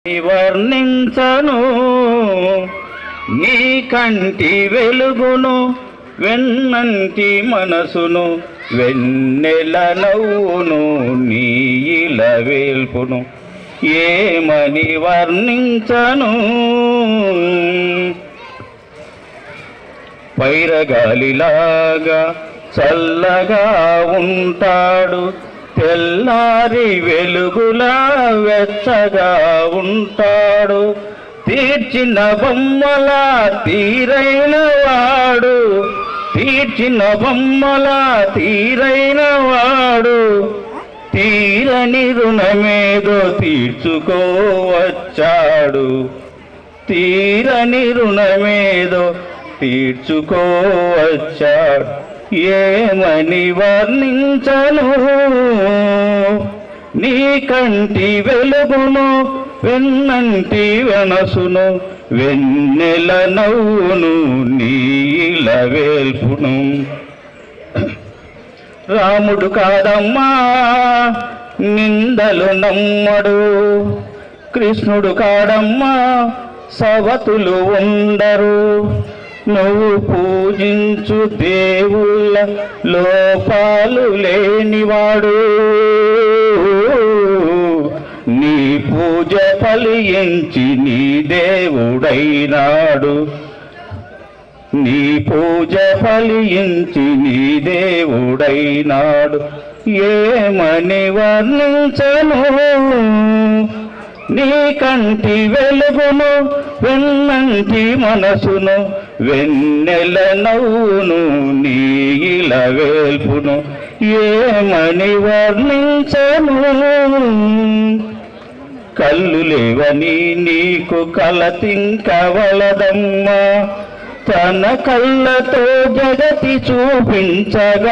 వర్ణించను నీ కంటి వెలుగును వెన్నంటి మనసును వెన్నెల నవ్వును నీ ఇలవేల్పును ఏమని వర్ణించను. పైరగాలిలాగా చల్లగా ఉంటాడు, తెల్లారి వెలుగులా వెచ్చగా ఉంటాడు, తీర్చిన బొమ్మలా తీరైన వాడు, తీర్చిన బొమ్మలా తీరైన వాడు, తీరని రుణమేదో తీర్చుకోవచ్చాడు, తీరని రుణమేదో తీర్చుకోవచ్చాడు. ఏమని వర్ణించను నీ కంటి వెలుగును వెన్నంటి మనసును వెన్నెల నవ్వును నీ ఇలవేల్పును. రాముడు కాదమ్మా నిందలు నమ్మడు, కృష్ణుడు కాడమ్మా సవతులు ఉండరు, నువ్వు పూజించు దేవుళ్ళ లోపాలు లేనివాడు, నీ పూజ ఫలించి నీ దేవుడైనాడు, నీ పూజ ఫలించి నీ దేవుడైనాడు. ఏమని వర్ణించను నీ కంటి వెలుగును వెన్నంటి మనసును వెన్నెల నవ్వును నీ ఇలవేల్పును. ఏమని వర్ణించను. కళ్ళు లేవని నీకు కలతింకవలదమ్మా, తన కళ్ళతో జగతి చూపించగలడమ్మా.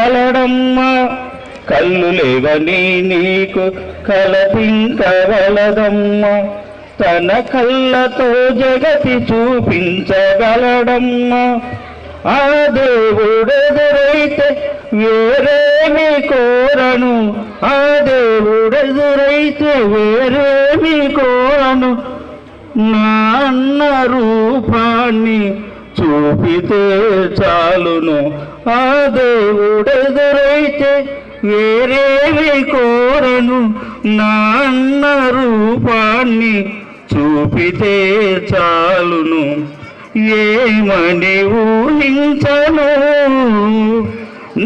కళ్ళు లేవని నీకు కలతింకవలదమ్మా, తన కళ్ళతో జగతి చూపించగలడమ్మా. ఆ దేవుడెదురైతే వేరేమి కోరను, ఆ దేవుడెదురైతే వేరేమి కోరను, నా అన్న రూపాన్ని చూపితే చాలును. ఆ దేవుడెదురైతే వేరేవి కోరను, నా అన్న రూపాన్ని చూపితే చాలును. ఏమని ఊహించను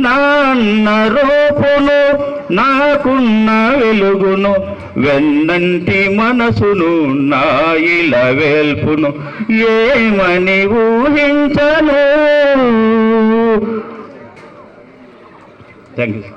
నా అన్న రూపును నాకున్న వెలుగును వెన్నంటి మనసును నా ఇలవేల్పును. ఏమని ఊహించను. Thank you.